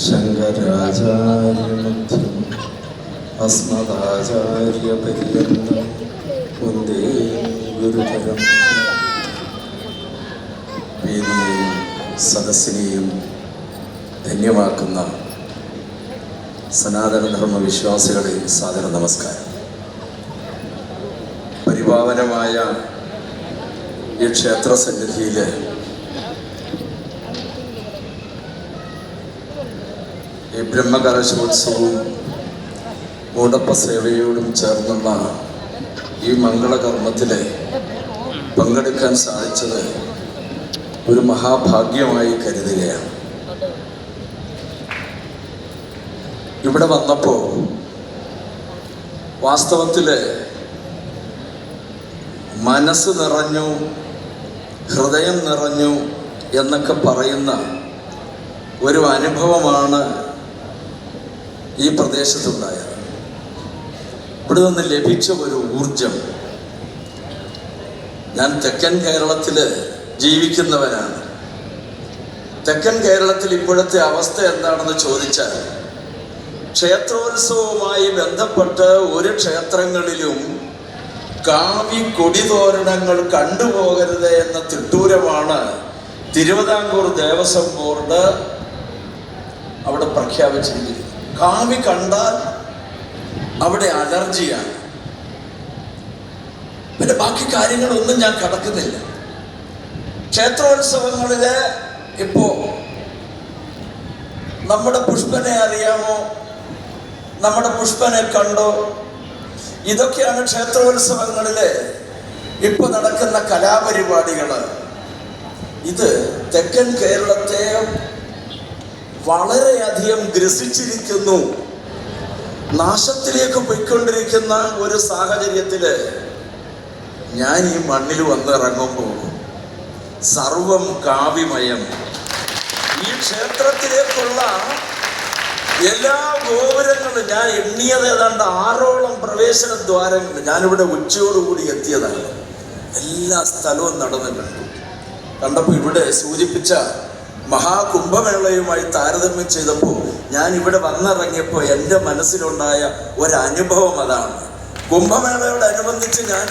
ശങ്കരാചാര്യമധ്യം അസ്മദാചാര്യപര്യന്തം വന്ദേ ഗുരുതരം. വേദിയെയും സദസ്സിനെയും ധന്യമാക്കുന്ന സനാതനധർമ്മ വിശ്വാസികളെ സാദര നമസ്കാരം. പരിപാവനമായ ഈ ക്ഷേത്ര സന്നിധിയിൽ ഈ ബ്രഹ്മകലശോത്സവവും മൂടപ്പ സേവയോടും ചേർന്നുള്ള ഈ മംഗളകർമ്മത്തിൽ പങ്കെടുക്കാൻ സാധിച്ചത് ഒരു മഹാഭാഗ്യമായി കരുതുകയാണ്. ഇവിടെ വന്നപ്പോൾ വാസ്തവത്തിൽ മനസ്സ് നിറഞ്ഞു, ഹൃദയം നിറഞ്ഞു എന്നൊക്കെ പറയുന്ന ഒരു അനുഭവമാണ് ഈ പ്രദേശത്തുണ്ടായത്. ഇവിടെ നിന്ന് ലഭിച്ച ഒരു ഊർജം. ഞാൻ തെക്കൻ കേരളത്തിൽ ജീവിക്കുന്നവനാണ്. തെക്കൻ കേരളത്തിൽ ഇപ്പോഴത്തെ അവസ്ഥ എന്താണെന്ന് ചോദിച്ചാൽ, ക്ഷേത്രോത്സവവുമായി ബന്ധപ്പെട്ട് ഒരു ക്ഷേത്രങ്ങളിലും കാവി കൊടിതോരണങ്ങൾ കണ്ടുപോകരുത് എന്ന തിട്ടൂരമാണ് തിരുവിതാംകൂർ ദേവസ്വം ബോർഡ് അവിടെ പ്രഖ്യാപിച്ചിരിക്കുന്നത്. കാവി കണ്ടാൽ അവിടെ അലർജിയാണ്. പിന്നെ ബാക്കി കാര്യങ്ങളൊന്നും ഞാൻ കടക്കുന്നില്ല. ക്ഷേത്രോത്സവങ്ങളില് ഇപ്പോ നമ്മുടെ പുഷ്പനെ അറിയാമോ, നമ്മുടെ പുഷ്പനെ കണ്ടോ, ഇതൊക്കെയാണ് ക്ഷേത്രോത്സവങ്ങളില് ഇപ്പൊ നടക്കുന്ന കലാപരിപാടികള്. ഇത് തെക്കൻ കേരളത്തെ വളരെയധികം ഗ്രസിച്ചിരിക്കുന്നു. നാശത്തിലേക്ക് പോയിക്കൊണ്ടിരിക്കുന്ന ഒരു സാഹചര്യത്തില് ഞാൻ ഈ മണ്ണിൽ വന്നിറങ്ങുമ്പോൾ സർവം കാവ്യമയം. ഈ ക്ഷേത്രത്തിലേക്കുള്ള എല്ലാ ഗോപുരങ്ങളും ഞാൻ എണ്ണിയത് ഏതാണ്ട് 6ഓളം പ്രവേശന ദ്വാരങ്ങൾ. ഞാനിവിടെ ഉച്ചയോടുകൂടി എത്തിയതാണ്. എല്ലാ സ്ഥലവും നടന്നു കണ്ടപ്പോൾ ഇവിടെ സൂചിപ്പിച്ച മഹാകുംഭമേളയുമായി താരതമ്യം ചെയ്തപ്പോൾ ഞാൻ ഇവിടെ വന്നിറങ്ങിയപ്പോൾ എൻ്റെ മനസ്സിലുണ്ടായ ഒരനുഭവം അതാണ്. കുംഭമേളയോടനുബന്ധിച്ച് ഞാൻ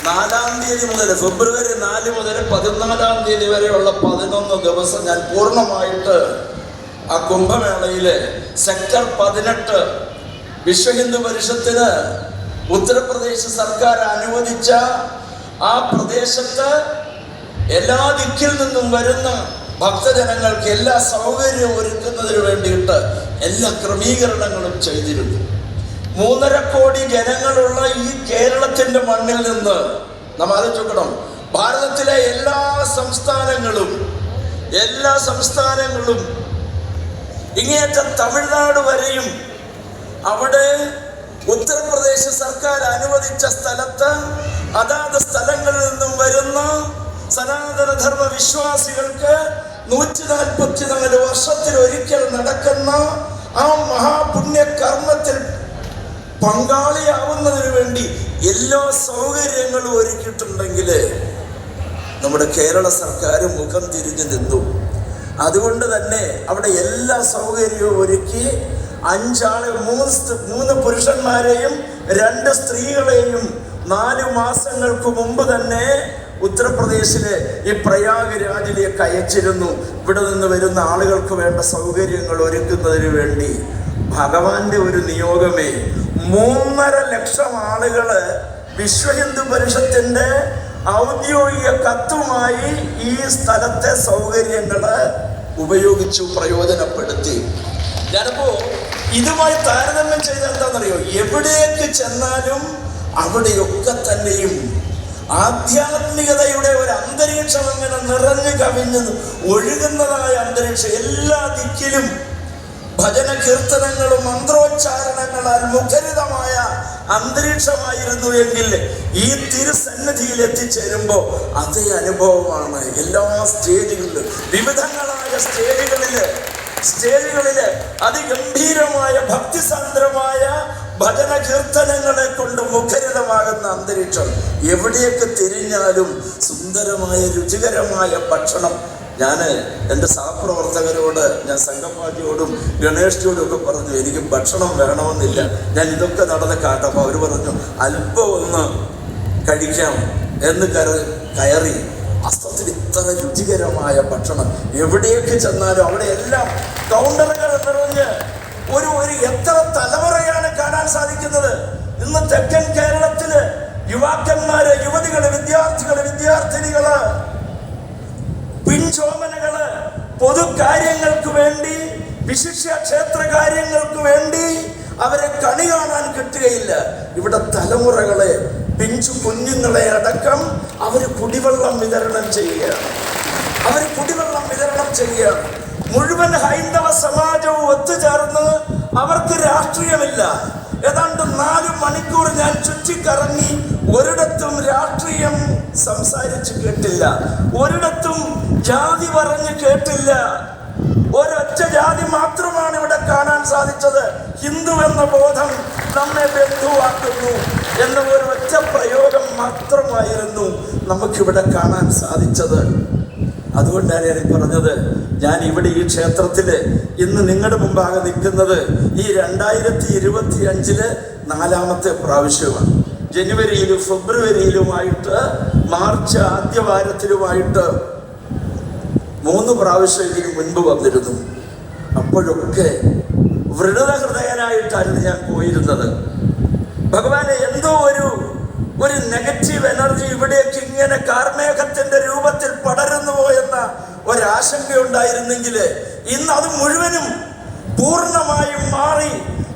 4-ാം തീയതി മുതൽ, ഫെബ്രുവരി 4 മുതൽ 14-ാം തീയതി വരെയുള്ള 11 ദിവസം ഞാൻ പൂർണ്ണമായിട്ട് ആ കുംഭമേളയിലെ സെക്ടർ 18 വിശ്വഹിന്ദു പരിഷത്തിന് ഉത്തർപ്രദേശ് സർക്കാർ അനുവദിച്ച ആ പ്രദേശത്ത് എല്ലാ ദിക്കിൽ നിന്നും വരുന്ന ഭക്തജനങ്ങൾക്ക് എല്ലാ സൗകര്യവും ഒരുക്കുന്നതിന് വേണ്ടിയിട്ട് എല്ലാ ക്രമീകരണങ്ങളും ചെയ്തിരുന്നു. 3.5 കോടി ജനങ്ങളുള്ള ഈ കേരളത്തിന്റെ മണ്ണിൽ നിന്ന് നമ്മൾ ആലോചിക്കണം, ഭാരതത്തിലെ എല്ലാ സംസ്ഥാനങ്ങളും ഇങ്ങേറ്റം തമിഴ്നാട് വരെയും അവിടെ ഉത്തർപ്രദേശ് സർക്കാർ അനുവദിച്ച സ്ഥലത്ത് അതാത് സ്ഥലങ്ങളിൽ നിന്നും വരുന്ന സനാതനധർമ്മ വിശ്വാസികൾക്ക് 144 വർഷത്തിൽ ഒരിക്കൽ നടക്കുന്ന ആ മഹാപുണ്യ കർമ്മത്തിൽ പങ്കാളിയാവുന്നതിന് വേണ്ടി എല്ലാ സൗകര്യങ്ങളും ഒരുക്കിയിട്ടുണ്ടെങ്കിൽ നമ്മുടെ കേരള സർക്കാർ മുഖം തിരിഞ്ഞു നിന്നു. അതുകൊണ്ട് തന്നെ അവിടെ എല്ലാ സൗകര്യവും ഒരുക്കി 5 ആളെ, 3 പുരുഷന്മാരെയും 2 സ്ത്രീകളെയും 4 മാസങ്ങൾക്ക് മുമ്പ് തന്നെ ഉത്തർപ്രദേശിലെ ഈ പ്രയാഗ്രാജിലേക്ക് അയച്ചിരുന്നു. ഇവിടെ നിന്ന് വരുന്ന ആളുകൾക്ക് വേണ്ട സൗകര്യങ്ങൾ ഒരുക്കുന്നതിന് വേണ്ടി ഭഗവാന്റെ ഒരു നിയോഗമേ. 3.5 ലക്ഷം ആളുകള് വിശ്വഹിന്ദു പരിഷത്തിന്റെ ഔദ്യോഗിക കത്തുമായി ഈ സ്ഥലത്തെ സൗകര്യങ്ങള് ഉപയോഗിച്ചു, പ്രയോജനപ്പെടുത്തി. ഞാനിപ്പോ ഇതുമായി താരതമ്യം ചെയ്ത് എന്താണെന്നറിയോ, എവിടേക്ക് ചെന്നാലും അവിടെയൊക്കെ തന്നെയും ആധ്യാത്മികതയുടെ ഒരു അന്തരീക്ഷം അങ്ങനെ നിറഞ്ഞു കവിഞ്ഞ് ഒഴുകുന്നതായ അന്തരീക്ഷം. എല്ലാ ദിക്കിലും ഭജന കീർത്തനങ്ങളും മന്ത്രോച്ചാരണങ്ങളാൽ മുഖരിതമായ അന്തരീക്ഷമായിരുന്നു എങ്കിൽ ഈ തിരുസന്നിധിയിൽ എത്തിച്ചേരുമ്പോൾ അതേ അനുഭവമാണ്. എല്ലാ സ്റ്റേജുകളിലും, വിവിധങ്ങളായ സ്റ്റേജുകളില് അതിഗംഭീരമായ ഭക്തിസാന്ദ്രമായ ഭജന കീർത്തനങ്ങളെ കൊണ്ട് മുഖരിതമാകുന്ന അന്തരീക്ഷം. എവിടേക്ക് തിരിഞ്ഞാലും സുന്ദരമായ രുചികരമായ ഭക്ഷണം ഞാൻ എൻ്റെ സഹപ്രവർത്തകരോട്, ഞാൻ സംഘപാഠിയോടും ഗണേഷിനോടും ഒക്കെ പറഞ്ഞു, എനിക്ക് ഭക്ഷണം വേണമെന്നില്ല, ഞാൻ ഇതൊക്കെ നടന്ന് കാട്ടപ്പോൾ അവർ പറഞ്ഞു അല്പം ഒന്ന് കഴിക്കാം എന്ന് കയറി. വാസ്തവത്തിൽ ഇത്ര രുചികരമായ ഭക്ഷണം എവിടെയൊക്കെ ചെന്നാലും അവിടെ എല്ലാം കൗണ്ടറുകൾ നിറഞ്ഞ് ഒരു എത്ര തലമുറയാണ് കാണാൻ സാധിക്കുന്നത്. ഇന്ന് തെക്കൻ കേരളത്തില് യുവാക്കന്മാര്, യുവതികള്, വിദ്യാർത്ഥിനികള്, പിൻചോമനകള് പൊതുകാര്യങ്ങൾക്ക് വേണ്ടി, വിശിഷ്യ ക്ഷേത്ര കാര്യങ്ങൾക്ക് വേണ്ടി അവരെ കണി കാണാൻ കിട്ടുകയില്ല. ഇവിടെ തലമുറകളെ, പിഞ്ചു കുഞ്ഞുങ്ങളെ അടക്കം അവര് കുടിവെള്ളം വിതരണം ചെയ്യുകയാണ്. മുഴുവൻ ഹൈന്ദവ സമാജവും ഒത്തുചേർന്ന് അവർക്ക് രാഷ്ട്രീയമില്ല. ഏതാണ്ട് 4 മണിക്കൂർ ഞാൻ ചുറ്റിക്കറങ്ങി, ഒരിടത്തും രാഷ്ട്രീയം സംസാരിച്ച് കേട്ടില്ല, ഒരിടത്തും ജാതി പറഞ്ഞ് കേട്ടില്ല. ഒരൊറ്റ ജാതി മാത്രമാണ് ഇവിടെ കാണാൻ സാധിച്ചത്. ഹിന്ദു എന്ന ബോധം നമ്മെ ബന്ധുവാക്കുന്നു എന്ന ഒരു ഒറ്റ പ്രയോഗം മാത്രമായിരുന്നു നമുക്കിവിടെ കാണാൻ സാധിച്ചത്. അതുകൊണ്ടാണ് ഞാൻ പറഞ്ഞത്, ഞാൻ ഇവിടെ ഈ ക്ഷേത്രത്തില് ഇന്ന് നിങ്ങളുടെ മുമ്പാകെ നിൽക്കുന്നത് ഈ 2025 4ാമത്തെ പ്രാവശ്യമാണ്. ജനുവരിയിലും ഫെബ്രുവരിയിലുമായിട്ട്, മാർച്ച് ആദ്യവാരത്തിലുമായിട്ട് 3 പ്രാവശ്യം ഇതിനു മുൻപ് വന്നിരുന്നു. അപ്പോഴൊക്കെ വൃണഹൃദയനായിട്ടായിരുന്നു ഞാൻ പോയിരുന്നത്. ഭഗവാനെ, എന്തോ ഒരു നെഗറ്റീവ് എനർജി ഇവിടേക്ക് ഇങ്ങനെ കാർമേഘത്തിന്റെ രൂപത്തിൽ പടരുന്നുവോ എന്ന ഒരാശങ്കയുണ്ടായിരുന്നെങ്കിൽ ഇന്ന് അത് മുഴുവനും പൂർണ്ണമായും മാറി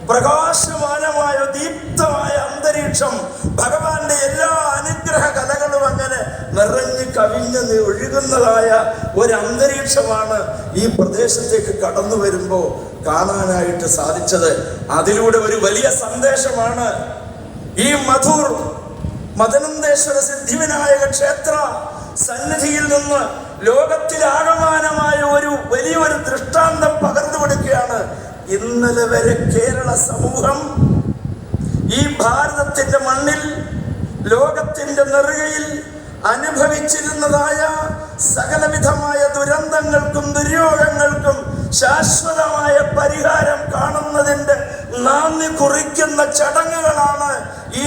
പ്രകാശമാനമായ ദീപ്തമായ അന്തരീക്ഷം, ഭഗവാന്റെ എല്ലാ അനുഗ്രഹ കലകളും അങ്ങനെ നിറഞ്ഞു കവിഞ്ഞ് ഒഴുകുന്നതായ ഒരു അന്തരീക്ഷമാണ് ഈ പ്രദേശത്തേക്ക് കടന്നു വരുമ്പോൾ കാണാനായിട്ട് സാധിച്ചത്. അതിലൂടെ ഒരു വലിയ സന്ദേശമാണ് ഈ മദനന്തേശ്വര സിദ്ധിവിനായക ക്ഷേത്ര സന്നിധിയിൽ നിന്ന് ലോകത്തിലാകമാനമായ വലിയൊരു ദൃഷ്ടാന്തം പകർന്നു കൊടുക്കുകയാണ്. ഇന്നലെ വരെ കേരള സമൂഹം ഈ ഭാരതത്തിന്റെ മണ്ണിൽ, ലോകത്തിന്റെ നെറുകയിൽ അനുഭവിച്ചിരുന്നതായ സകലവിധമായ ദുരന്തങ്ങൾക്കും ദുര്യോഗങ്ങൾക്കും ശാശ്വതമായ പരിഹാരം കാണുന്നതിന്റെ നാന്ദി കുറിക്കുന്ന ചടങ്ങുകളാണ് ഈ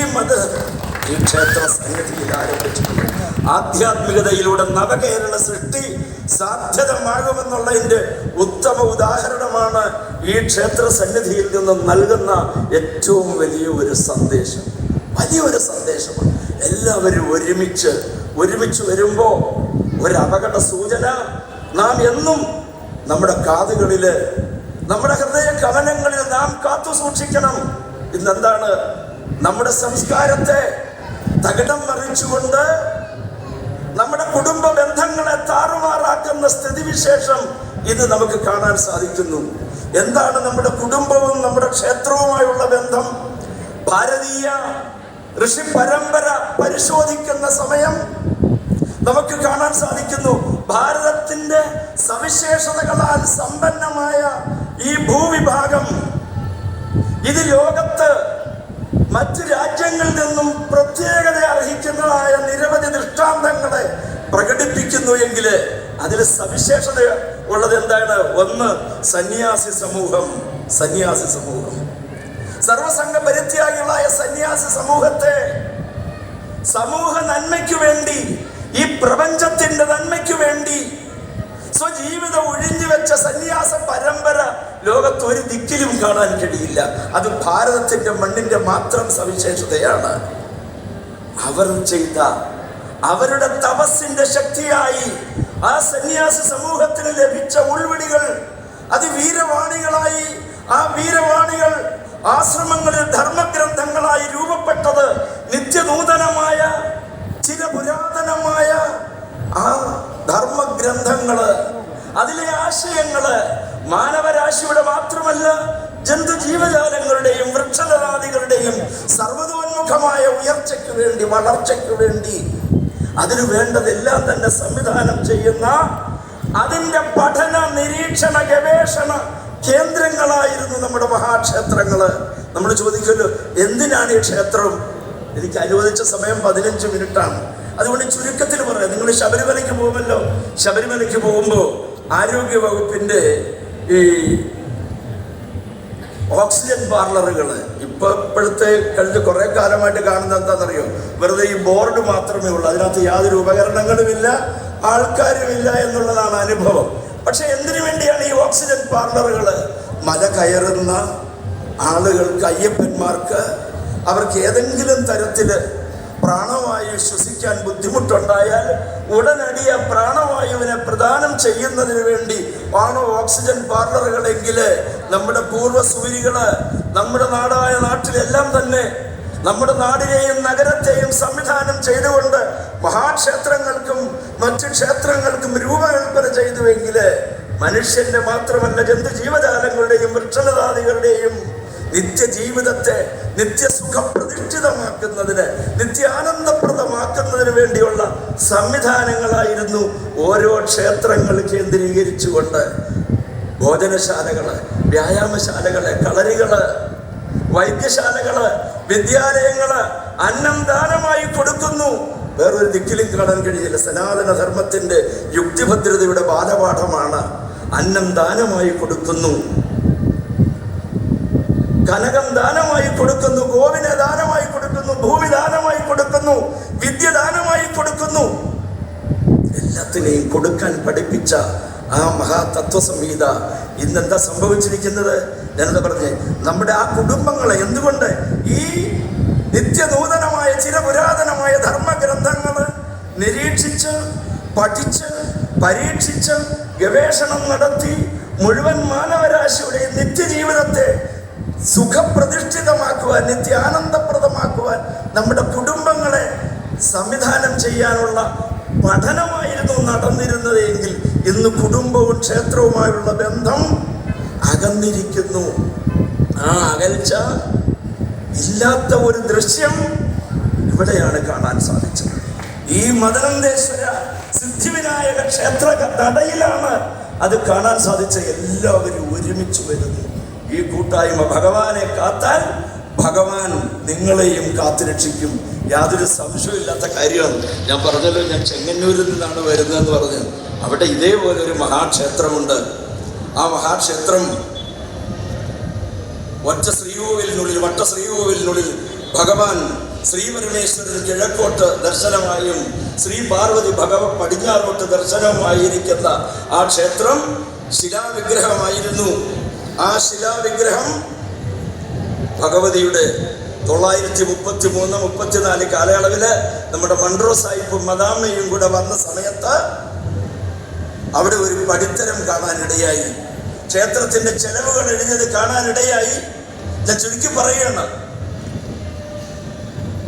ക്ഷേത്ര സന്നിധിയിൽ ആരംഭിച്ചിട്ടുള്ളത്. ആധ്യാത്മികതയിലൂടെ നവകേരള സൃഷ്ടി സാധ്യതമാകുമെന്നുള്ളതിന്റെ ഉത്തമ ഉദാഹരണമാണ് ഈ ക്ഷേത്ര സന്നിധിയിൽ നിന്ന് നൽകുന്ന ഏറ്റവും വലിയൊരു സന്ദേശമാണ്. എല്ലാവരും ഒരുമിച്ച് വരുമ്പോൾ ഒരു അപകട സൂചന നാം എന്നും നമ്മുടെ കാതുകളില്, നമ്മുടെ ഹൃദയ കവനങ്ങളിൽ നാം കാത്തു സൂക്ഷിക്കണം. ഇന്നെന്താണ് നമ്മുടെ സംസ്കാരത്തെ തകിടം മറിച്ചുകൊണ്ട് നമ്മുടെ കുടുംബ ബന്ധങ്ങളെ താറുമാറാക്കുന്ന സ്ഥിതിവിശേഷം ഇത് നമുക്ക് കാണാൻ സാധിക്കുന്നു. എന്താണ് നമ്മുടെ കുടുംബവും നമ്മുടെ ക്ഷേത്രവുമായുള്ള ബന്ധം? ഭാരതീയ ഋഷി പരമ്പര പരിശോധിക്കുന്ന സമയം നമുക്ക് കാണാൻ സാധിക്കുന്നു, ഭാരതത്തിന്റെ സവിശേഷതകളാൽ സമ്പന്നമായ ഈ ഭൂവിഭാഗം ഇത് ലോകത്ത് മറ്റ് രാജ്യങ്ങളിൽ നിന്നും പ്രത്യേകത അർഹിക്കുന്നതായ നിരവധി ദൃഷ്ടാന്തങ്ങളെ പ്രകടിപ്പിക്കുന്നു എങ്കിൽ അതിൽ സവിശേഷത ഉള്ളത് എന്താണ്? ഒന്ന്, സന്യാസി സമൂഹം. സർവസംഘ പരിത്യാഗികളായ സന്യാസി സമൂഹത്തെ സമൂഹ നന്മയ്ക്കു വേണ്ടി, ഈ പ്രപഞ്ചത്തിന്റെ നന്മയ്ക്കു വേണ്ടി സ്വജീവിതം ഒഴിഞ്ഞു വെച്ച സന്യാസ പരമ്പര ലോകത്ത് ഒരു ദിക്കിലും കാണാൻ കഴിയില്ല. അത് ഭാരതത്തിന്റെ മണ്ണിന്റെ മാത്രം സവിശേഷതയാണ്. അവർ ചെയ്ത അവരുടെ തപസ്സിന്റെ ശക്തിയായി ആ സന്യാസി സമൂഹത്തിന് ലഭിച്ച ഉൾവിളികൾ അതിവീരവാണികളായി, ആ വീരവാണികൾ ആശ്രമങ്ങളിൽ ധർമ്മഗ്രന്ഥങ്ങളായി രൂപപ്പെട്ടത് നിത്യനൂതനമായ ചിരപുരാതനമായ ആ ധർമ്മഗ്രന്ഥങ്ങള്, അതിലെ ആശയങ്ങള് മാനവരാശിയുടെ മാത്രമല്ല ജന്തുജീവജാലങ്ങളുടെയും വൃക്ഷലതാദികളുടെയും സർവതോന്മുഖമായ ഉയർച്ചയ്ക്ക് വേണ്ടി, വളർച്ചയ്ക്ക് വേണ്ടി അതിനു വേണ്ടതെല്ലാം തന്നെ സംവിധാനം ചെയ്യുന്ന അതിൻ്റെ പഠന നിരീക്ഷണ ഗവേഷണ കേന്ദ്രങ്ങളായിരുന്നു നമ്മുടെ മഹാക്ഷേത്രങ്ങള്. നമ്മൾ ചോദിക്കുമല്ലോ, എന്തിനാണ് ഈ ക്ഷേത്രം? എനിക്ക് അനുവദിച്ച സമയം 15 മിനിറ്റാണ്. അതുകൊണ്ട് ചുരുക്കത്തിൽ പറയാം, നിങ്ങൾ ശബരിമലയ്ക്ക് പോകുമല്ലോ, ശബരിമലയ്ക്ക് പോകുമ്പോൾ ആരോഗ്യ വകുപ്പിന്റെ ഈ ഓക്സിജൻ പാർലറുകൾ ഇപ്പോഴത്തെ കഴിഞ്ഞ കുറെ കാലമായിട്ട് കാണുന്നത് എന്താണെന്നറിയോ? വെറുതെ ഈ ബോർഡ് മാത്രമേ ഉള്ളൂ, അതിനകത്ത് യാതൊരു ഉപകരണങ്ങളുമില്ല, ആൾക്കാരുമില്ല എന്നുള്ളതാണ് അനുഭവം. പക്ഷെ എന്തിനു വേണ്ടിയാണ് ഈ ഓക്സിജൻ പാർലറുകൾ? മല കയറുന്ന ആളുകൾക്ക്, അയ്യപ്പന്മാർക്ക്, അവർക്ക് ഏതെങ്കിലും തരത്തില് പ്രാണവായു ശ്വസിക്കാൻ ബുദ്ധിമുട്ടുണ്ടായാൽ ഉടനടി ആ പ്രാണവായുവിനെ പ്രദാനം ചെയ്യുന്നതിന് വേണ്ടി ആണ് ഓക്സിജൻ പാർലറുകളെങ്കില് നമ്മുടെ പൂർവ്വസൂരികള് നമ്മുടെ നാട്ടിലെല്ലാം തന്നെ നമ്മുടെ നാടിനെയും നഗരത്തെയും സംവിധാനം ചെയ്തുകൊണ്ട് മഹാക്ഷേത്രങ്ങൾക്കും മറ്റു ക്ഷേത്രങ്ങൾക്കും രൂപകൽപ്പന ചെയ്തുവെങ്കില് മനുഷ്യന്റെ മാത്രമല്ല ജന്തു ജീവജാലങ്ങളുടെയും വൃക്ഷലതാദികളുടെയും നിത്യജീവിതത്തെ നിത്യസുഖപ്രതിഷ്ഠിതമാക്കുന്നതിന്, നിത്യാനന്ദപ്രദമാക്കുന്നതിന് വേണ്ടിയുള്ള സംവിധാനങ്ങളായിരുന്നു ഓരോ ക്ഷേത്രങ്ങൾ കേന്ദ്രീകരിച്ചുകൊണ്ട്. ഭോജനശാലകള്, വ്യായാമശാലകള്, കളരികള്, വൈദ്യശാലകള്, വിദ്യാലയങ്ങള് അന്നം ദാനമായി കൊടുക്കുന്നു. വേറൊരു ദിക്കിലും കാണാൻ കഴിയില്ല. സനാതന ധർമ്മത്തിന്റെ യുക്തിഭദ്രതയുടെ ബാലപാഠമാണ്. അന്നം ദാനമായി കൊടുക്കുന്നു, കനകം ദാനമായി കൊടുക്കുന്നു, ഗോവിനെ ദാനമായി കൊടുക്കുന്നു, ഭൂമി ദാനമായി കൊടുക്കുന്നു, വിദ്യ ദാനമായി കൊടുക്കുന്നു. എല്ലാത്തിനെയും കൊടുക്കാൻ പഠിപ്പിച്ച ആ മഹാതത്വസംഹിത ഇന്നെന്താ സംഭവിച്ചിരിക്കുന്നത്? ഞാനെന്താ പറഞ്ഞേ, നമ്മുടെ ആ കുടുംബങ്ങളെ എന്തുകൊണ്ട് ഈ നിത്യനൂതനമായ ചിരപുരാതനമായ ധർമ്മഗ്രന്ഥങ്ങള് നിരീക്ഷിച്ച് പഠിച്ച് പരീക്ഷിച്ച് ഗവേഷണം നടത്തി മുഴുവൻ മാനവരാശിയുടെ നിത്യജീവിതത്തെ സുഖപ്രതിഷ്ഠിതമാക്കുവാൻ, നിത്യാനന്ദപ്രദമാക്കുവാൻ നമ്മുടെ കുടുംബങ്ങളെ സംവിധാനം ചെയ്യാനുള്ള പഠനമായിരുന്നു നടന്നിരുന്നത് എങ്കിൽ ഇന്ന് കുടുംബവും ക്ഷേത്രവുമായുള്ള ബന്ധം അകന്നിരിക്കുന്നു. ആ അകൽച്ച ഇല്ലാത്ത ഒരു ദൃശ്യം ഇവിടെയാണ് കാണാൻ സാധിച്ചത്. ഈ മദനന്തേശ്വര സിദ്ധിവിനായക ക്ഷേത്ര നടയിലാണ് അത് കാണാൻ സാധിച്ച. എല്ലാവരും ഒരുമിച്ച് വരുന്നു. ഈ കൂട്ടായ്മ ഭഗവാനെ കാത്താൽ ഭഗവാൻ നിങ്ങളെയും കാത്തുരക്ഷിക്കും. യാതൊരു സംശയമില്ലാത്ത കാര്യമാണ്. ഞാൻ പറഞ്ഞല്ലോ, ഞാൻ ചെങ്ങന്നൂരിൽ നിന്നാണ് വരുന്നതെന്ന് പറഞ്ഞു. അവിടെ ഇതേപോലെ ഒരു മഹാക്ഷേത്രമുണ്ട്. ആ മഹാക്ഷേത്രം ഒറ്റ ശ്രീകോവിലിനുള്ളിൽ, വട്ട ശ്രീകോവിലിനുള്ളിൽ ഭഗവാൻ ശ്രീപരമേശ്വരൻ കിഴക്കോട്ട് ദർശനമായും ശ്രീ പാർവതി ഭഗവത് പടിഞ്ഞാറോട്ട് ദർശനമായിരിക്കുന്ന ആ ക്ഷേത്രം ശിലാവിഗ്രഹമായിരുന്നു. ആ ശിലാവിഗ്രഹം ഭഗവതിയുടെ 933-34 കാലയളവില് നമ്മുടെ മൺട്രോ സാഹിബും മദാമ്മയും കൂടെ വന്ന സമയത്ത് അവിടെ ഒരു പടിത്തരം കാണാനിടയായി. ക്ഷേത്രത്തിന്റെ ചെലവുകൾ എഴുതിയത് കാണാനിടയായി. ഞാൻ ചുരുക്കി പറയുകയാണ്.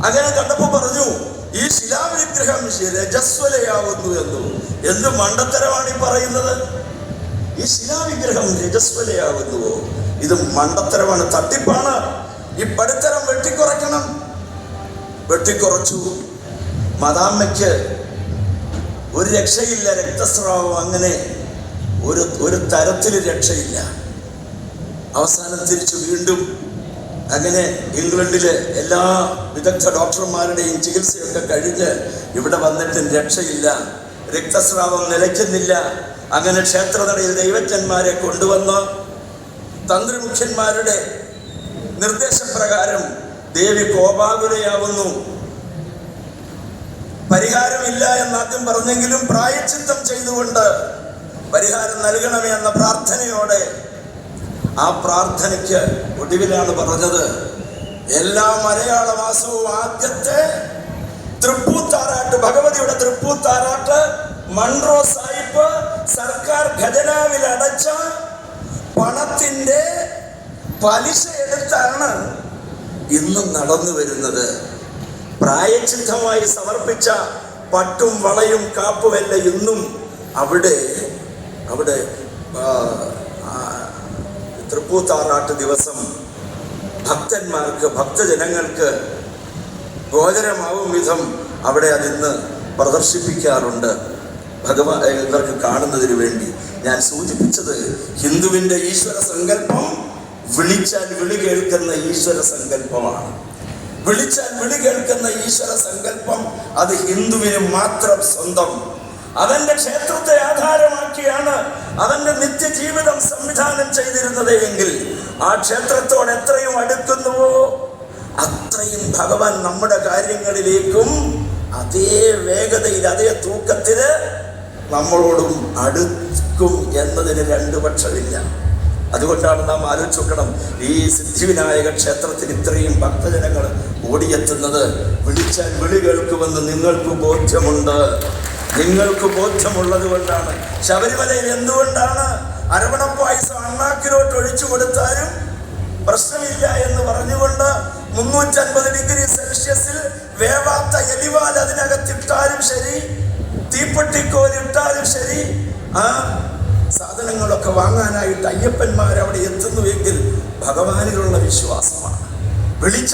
അങ്ങനെ കണ്ടപ്പോ പറഞ്ഞു, ഈ ശിലാവിഗ്രഹം രജസ്വലയാവുന്നു എന്നു. എന്ത് മണ്ടത്തരമാണ് ഈ പറയുന്നത്? ഈ ശിലാവിഗ്രഹം രജസ്വലയാവുന്നുവോ? ഇത് മണ്ടത്തരമാണ്, തട്ടിപ്പാണ്. ഈ പടിത്തരം വെട്ടിക്കുറയ്ക്കണം. വെട്ടിക്കുറച്ചു. മദാമ്മയ്ക്ക് ഒരു രക്ഷയില്ല, രക്തസ്രാവം, അങ്ങനെ ഒരു തരത്തിൽ രക്ഷയില്ല. അവസാനം തിരിച്ചു വീണ്ടും അങ്ങനെ ഇംഗ്ലണ്ടിലെ എല്ലാ വിദഗ്ധ ഡോക്ടർമാരുടെയും ചികിത്സയൊക്കെ കഴിഞ്ഞ് ഇവിടെ വന്നിട്ടും രക്ഷയില്ല, രക്തസ്രാവം നിലയ്ക്കുന്നില്ല. അങ്ങനെ ക്ഷേത്രനടയിൽ ദൈവജ്ഞന്മാരെ കൊണ്ടുവന്ന് തന്ത്രിമുഖ്യന്മാരുടെ നിർദ്ദേശപ്രകാരം ദേവി കോപാകുലയാവുന്നു. പരിഹാരമില്ല എന്നാദ്യം പറഞ്ഞെങ്കിലും പ്രായശ്ചിത്തം ചെയ്തുകൊണ്ട് പരിഹാരം നൽകണമേ എന്ന പ്രാർത്ഥനയോടെ, ആ പ്രാർത്ഥനയ്ക്ക് ഒടുവിലാണ് പറഞ്ഞത്, എല്ലാ മലയാള മാസവും ആദ്യത്തെ തൃപ്പൂത്താറാട്ട്, ഭഗവതിയുടെ തൃപ്പൂത്താറാട്ട് മൺട്രോ സാഹിബ് സർക്കാർ ഖജനാവിൽ അടച്ച പണത്തിന്റെ പലിശ എടുത്താണ് ഇന്നും നടന്നു വരുന്നത്. പ്രായശ്ചിത്തമായി സമർപ്പിച്ച പട്ടും വളയും കാപ്പുമല്ല ഇന്നും അവിടെ തൃപ്പൂത്താറാട്ട് ദിവസം ഭക്തന്മാർക്ക്, ഭക്തജനങ്ങൾക്ക് ഗോചരമാവും വിധം അവിടെ അതിന്ന് പ്രദർശിപ്പിക്കാറുണ്ട്. ഇവർക്ക് കാണുന്നതിന് വേണ്ടി ഞാൻ സൂചിപ്പിച്ചത്, ഹിന്ദുവിൻ്റെ ഈശ്വര സങ്കല്പം വിളിച്ചാൽ വിളി കേൾക്കുന്ന ഈശ്വര സങ്കല്പമാണ്. വിളിച്ചാൽ വിളി കേൾക്കുന്ന ഈശ്വര സങ്കല്പം അത് ഹിന്ദുവിന് മാത്രം സ്വന്തം. അവന്റെ ക്ഷേത്രത്തെ ആധാരമാക്കിയാണ് അവന്റെ നിത്യജീവിതം സംവിധാനം ചെയ്തിരുന്നത് എങ്കിൽ ആ ക്ഷേത്രത്തോട് എത്രയും അടുക്കുന്നുവോ അത്രയും ഭഗവാൻ നമ്മുടെ കാര്യങ്ങളിലേക്കും അതേ വേഗതയിൽ അതേ തൂക്കത്തില് നമ്മളോടും അടുക്കും എന്നതിന് രണ്ടു പക്ഷമില്ല. അതുകൊണ്ടാണ് നാം ആലോചിച്ച് നോക്കണം, ഈ സിദ്ധിവിനായക ക്ഷേത്രത്തിൽ ഇത്രയും ഭക്തജനങ്ങൾ ഓടിയെത്തുന്നത്. വിളിച്ചാൽ വിളി കേൾക്കുമെന്ന് നിങ്ങൾക്ക് ബോധ്യമുണ്ട്. നിങ്ങൾക്ക് ബോധ്യമുള്ളത് കൊണ്ടാണ്. ശബരിമലയിൽ എന്തുകൊണ്ടാണ് അരവണ പായസം അണ്ണാക്കിലോട്ട് ഒഴിച്ചു കൊടുത്താലും പ്രശ്നമില്ല എന്ന് പറഞ്ഞുകൊണ്ട് 350 ഡിഗ്രി സെൽഷ്യസിൽ വേവാത്ത എലിവാൽ അതിനകത്തിട്ടാലും ശരി, തീപ്പെട്ടിക്കോലിട്ടാലും ശരി, ആ സാധനങ്ങളൊക്കെ വാങ്ങാനായിട്ട് അയ്യപ്പന്മാർ അവിടെ എത്തുന്നുവെങ്കിൽ ഭഗവാനിലുള്ള വിശ്വാസമാണ്. വിളിച്ച